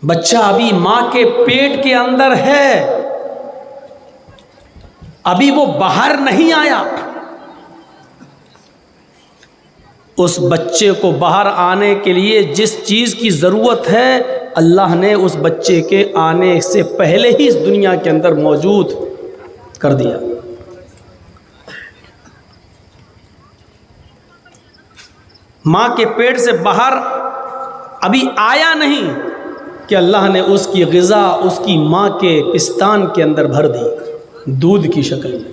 बच्चा अभी माँ के पेट के अंदर है, अभी वो बाहर नहीं आया। उस बच्चे को बाहर आने के लिए जिस चीज़ की ज़रूरत है, अल्लाह ने उस बच्चे के आने से पहले ही इस दुनिया के अंदर मौजूद कर दिया। माँ के पेट से बाहर अभी आया नहीं कि अल्लाह ने उसकी ग़िज़ा उसकी माँ के पिस्तान के अंदर भर दी, दूध की शक्ल में।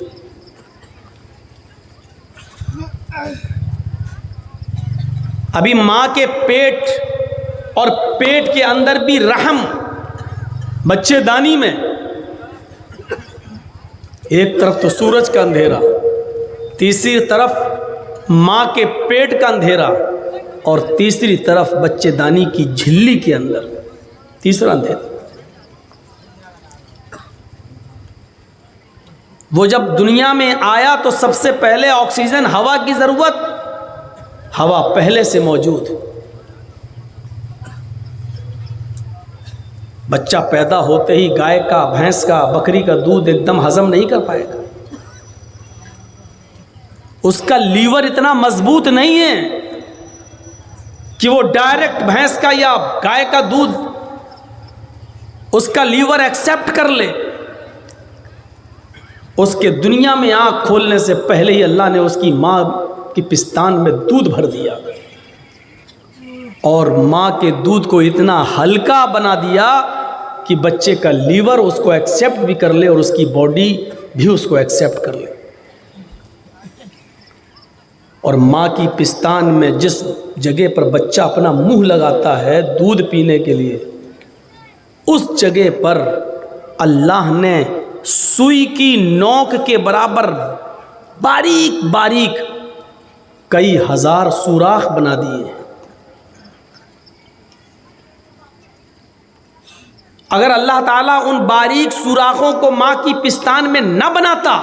अभी माँ के पेट और पेट के अंदर भी रहम, बच्चेदानी में एक तरफ तो सूरज का अंधेरा, तीसरी तरफ माँ के पेट का अंधेरा, और तीसरी तरफ बच्चेदानी की झिल्ली के अंदर तीसरा अंधेरा। वो जब दुनिया में आया तो सबसे पहले ऑक्सीजन, हवा की ज़रूरत, हवा पहले से मौजूद। बच्चा पैदा होते ही गाय का, भैंस का, बकरी का दूध एकदम हजम नहीं कर पाएगा। उसका लीवर इतना मजबूत नहीं है कि वो डायरेक्ट भैंस का या गाय का दूध उसका लीवर एक्सेप्ट कर ले। उसके दुनिया में आँख खोलने से पहले ही अल्लाह ने उसकी माँ की पिस्तान में दूध भर दिया, और माँ के दूध को इतना हल्का बना दिया कि बच्चे का लीवर उसको एक्सेप्ट भी कर ले और उसकी बॉडी भी उसको एक्सेप्ट कर ले। और माँ की पिस्तान में जिस जगह पर बच्चा अपना मुंह लगाता है दूध पीने के लिए, उस जगह पर अल्लाह ने सुई की नोक के बराबर बारीक बारीक कई हजार सुराख बना दिए हैं। अगर अल्लाह ताला उन बारीक सुराखों को माँ की पिस्तान में न बनाता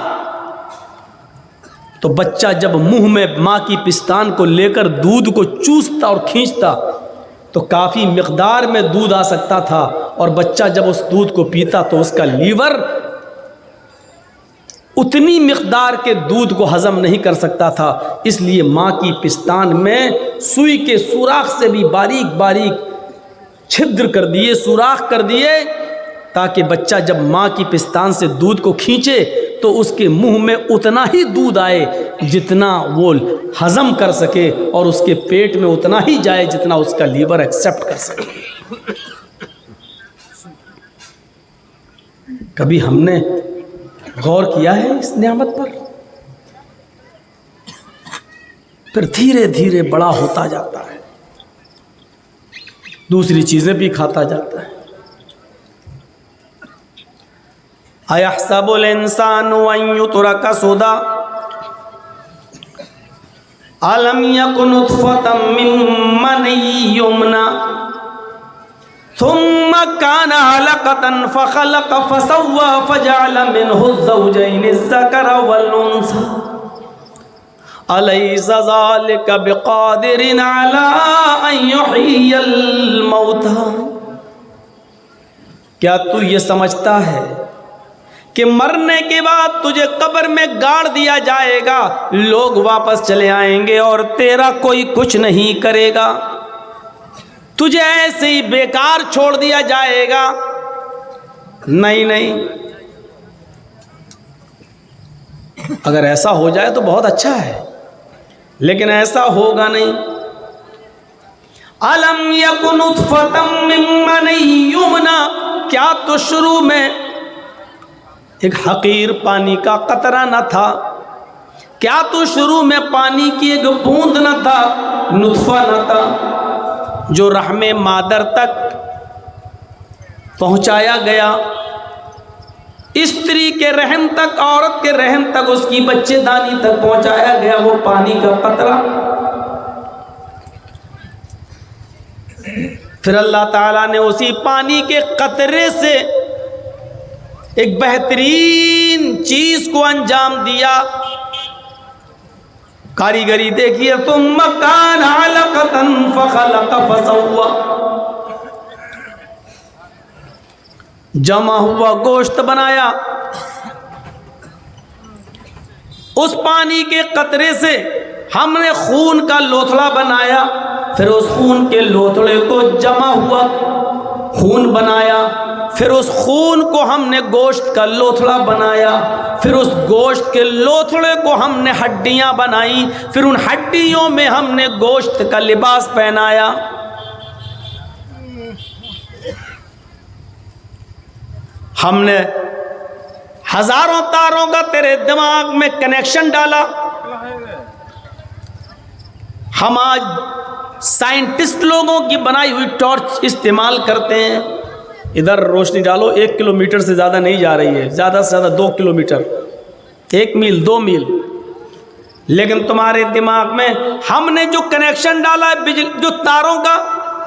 तो बच्चा जब मुंह में माँ की पिस्तान को लेकर दूध को चूसता और खींचता तो काफ़ी मिक़दार में दूध आ सकता था, और बच्चा जब उस दूध को पीता तो उसका लीवर उतनी मिक़दार के दूध को हज़म नहीं कर सकता था। इसलिए माँ की पिस्तान में सुई के सुराख से भी बारीक बारीक छिद्र कर दिए, सुराख कर दिए, ताकि बच्चा जब माँ की पिस्तान से दूध को खींचे तो उसके मुंह में उतना ही दूध आए जितना वो हज़म कर सके, और उसके पेट में उतना ही जाए जितना उसका लीवर एक्सेप्ट कर सके। कभी हमने गौर किया है इस नेमत पर? फिर धीरे धीरे बड़ा होता जाता है, दूसरी चीज़ें भी खाता जाता है। अयहसबुल इंसानु अन युत्रका सुदा अलम यकुन नुत्फतम मिन मनी युमना थुम्मा काना अलक़तन फ़ख़लक़ फ़सव्वा फ़जअल मिन्हु ज़ौजैनि अज़्ज़करा वल उन्सा अलैसा ज़ालिका बिक़ादिरिन अला अन युह्यियल मौता। क्या तू ये समझता है कि मरने के बाद तुझे कब्र में गाड़ दिया जाएगा, लोग वापस चले आएंगे और तेरा कोई कुछ नहीं करेगा, तुझे ऐसे ही बेकार छोड़ दिया जाएगा? नहीं नहीं, अगर ऐसा हो जाए तो बहुत अच्छा है, लेकिन ऐसा होगा नहीं। अलम यकुन नुत्फतम मिन मनी युमना, क्या तो शुरू में एक हकीर पानी का कतरा न था? क्या तो शुरू में पानी की एक बूंद न था, नुत्फा न था, जो रहमे मादर तक पहुंचाया गया, स्त्री के रहम तक, औरत के रहम तक, उसकी बच्चेदानी तक पहुंचाया गया वो पानी का कतरा। फिर अल्लाह ताला ने उसी पानी के कतरे से एक बेहतरीन चीज को अंजाम दिया। कारीगरी देखिए, तुम्मा काना अलक़तन फ़ख़लक़ फ़सव्वा, जमा हुआ गोश्त बनाया, उस पानी के कतरे से हमने खून का लोथड़ा बनाया, फिर उस खून के लोथड़े को जमा हुआ खून बनाया, फिर उस खून को हमने गोश्त का लोथड़ा बनाया, फिर उस गोश्त के लोथड़े को हमने हड्डियां बनाई, फिर उन हड्डियों में हमने गोश्त का लिबास पहनाया। हमने हजारों तारों का तेरे दिमाग में कनेक्शन डाला। हम आज साइंटिस्ट लोगों की बनाई हुई टॉर्च इस्तेमाल करते हैं। इधर रोशनी डालो, 1 किलोमीटर से ज़्यादा नहीं जा रही है, ज़्यादा से ज़्यादा 2 किलोमीटर, 1 मील 2 मील। लेकिन तुम्हारे दिमाग में हमने जो कनेक्शन डाला है बिजली जो तारों का,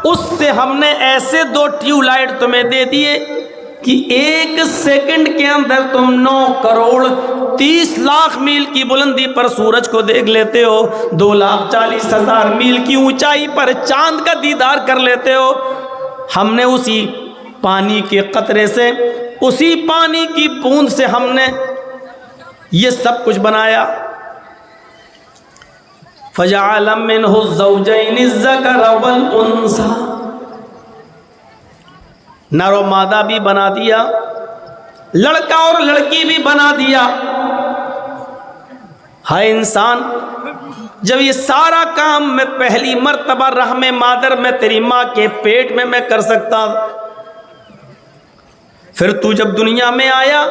उससे हमने ऐसे 2 ट्यूबलाइट तुम्हें दे दिए कि 1 सेकंड के अंदर तुम 9 करोड़ 30 लाख मील की बुलंदी पर सूरज को देख लेते हो, 2,40,000 मील की ऊंचाई पर चांद का दीदार कर लेते हो। हमने उसी पानी के कतरे से, उसी पानी की बूंद से हमने ये सब कुछ बनाया। फजअल मिन्हु ज़ौजैनि ज़कर वल उन्सा, नर और मादा भी बना दिया, लड़का और लड़की भी बना दिया। हाय इंसान, जब ये सारा काम मैं पहली मर्तबा रहमे मादर में तेरी माँ के पेट में मैं कर सकता, फिर तू जब दुनिया में आया,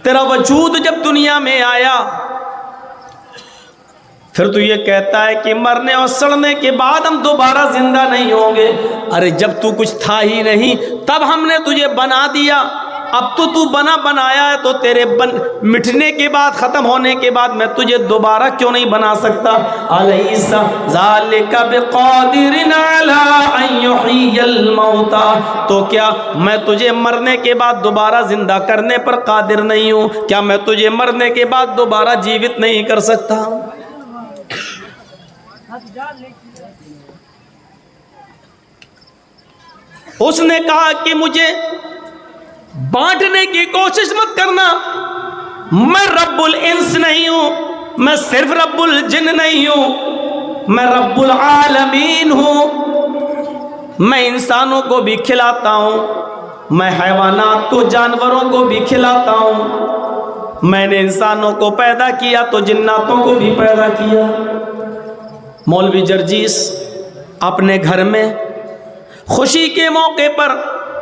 तेरा वजूद जब दुनिया में आया, फिर तू ये कहता है कि मरने और सड़ने के बाद हम दोबारा जिंदा नहीं होंगे। अरे जब तू कुछ था ही नहीं तब हमने तुझे बना दिया, अब तो तू बना बनाया है, तो तेरे मिटने के बाद, ख़त्म होने के बाद मैं तुझे दोबारा क्यों नहीं बना सकता। अलैसा ज़ालिका बिक़ादिरिन अला अन युह्यियल मौता, तो क्या मैं तुझे मरने के बाद दोबारा जिंदा करने पर कादिर नहीं हूँ? क्या मैं तुझे मरने के बाद दोबारा जीवित नहीं कर सकता? उसने कहा कि मुझे बांटने की कोशिश मत करना, मैं रब्बुल इंस नहीं हूं, मैं सिर्फ रब्बुल जिन नहीं हूं, मैं रब्बुल आलमीन हूं। मैं इंसानों को भी खिलाता हूं, मैं हैवानात को, जानवरों को भी खिलाता हूं। मैंने इंसानों को पैदा किया तो जिन्नातों को भी पैदा किया। मौलवी जर्जीस अपने घर में खुशी के मौके पर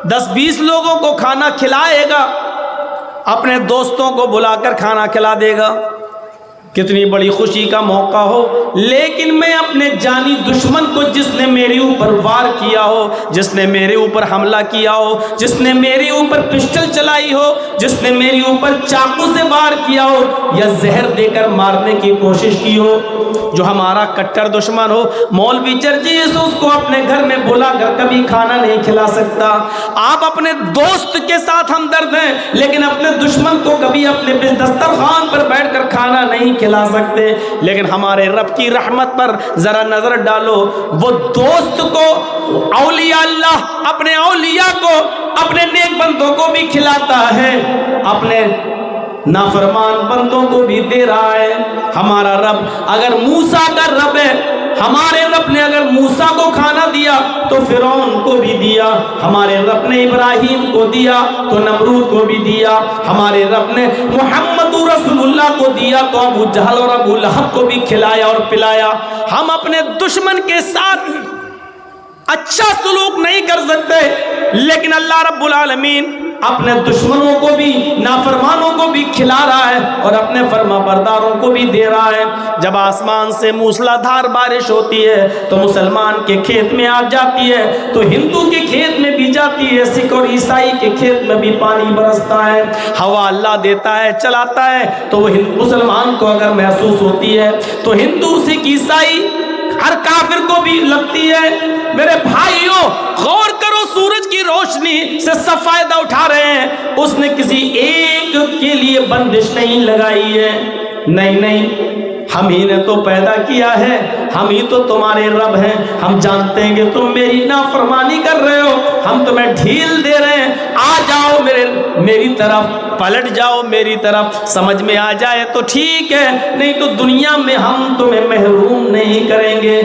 10-20 लोगों को खाना खिलाएगा, अपने दोस्तों को बुलाकर खाना खिला देगा, कितनी बड़ी खुशी का मौका हो। लेकिन मैं अपने जानी दुश्मन को, जिसने मेरे ऊपर वार किया हो, जिसने मेरे ऊपर हमला किया हो, जिसने मेरे ऊपर पिस्टल चलाई हो, जिसने मेरे ऊपर चाकू से वार किया हो या जहर देकर मारने की कोशिश की हो, जो हमारा कट्टर दुश्मन हो, मौलवी जर्जीस उसको अपने घर में बुलाकर कभी खाना नहीं खिला सकता। आप अपने दोस्त के साथ हमदर्द हैं, लेकिन अपने दुश्मन को कभी अपने दस्तरखान पर बैठकर खाना नहीं खिला सकते। लेकिन हमारे रब की रहमत पर जरा नजर डालो, वो दोस्त को, औलिया अल्लाह अपने औलिया को, अपने नेक बंदों को भी खिलाता है, अपने नाफरमान बंदों को भी दे रहा है। हमारा रब अगर मूसा का रब है, हमारे रब ने अगर मूसा को खाना दिया तो फिरौन को भी दिया, हमारे रब ने इब्राहिम को दिया तो नमरूद को भी दिया, हमारे रब ने मुहम्मद रसूलुल्लाह को दिया तो अबू जहल और अबू लहब को भी खिलाया और पिलाया। हम अपने दुश्मन के साथ अच्छा सलूक नहीं कर सकते, लेकिन अल्लाह रब्बुल आलमीन अपने दुश्मनों को भी, नाफरमानों को भी खिला रहा है और अपने फरमाबरदारों को भी दे रहा है। जब आसमान से मूसलाधार बारिश होती है तो मुसलमान के खेत में आ जाती है, तो हिंदू के खेत में भी जाती है, सिख और ईसाई के खेत में भी पानी बरसता है। हवा अल्लाह देता है, चलाता है, तो वो मुसलमान को अगर महसूस होती है तो हिंदू, सिख, ईसाई, हर काफिर को भी लगती है। मेरे भाइयों, गौर करो, सूरज की रोशनी से सब फायदा उठा रहे हैं, उसने किसी एक के लिए बंदिश नहीं लगाई है। नहीं नहीं, हम ही ने तो पैदा किया है, हम ही तो तुम्हारे रब हैं। हम जानते हैं कि तुम मेरी नाफरमानी कर रहे हो, हम तुम्हें ढील दे रहे हैं। आज मेरी तरफ पलट जाओ, मेरी तरफ समझ में आ जाए तो ठीक है, नहीं तो दुनिया में हम तुम्हें महरूम नहीं करेंगे।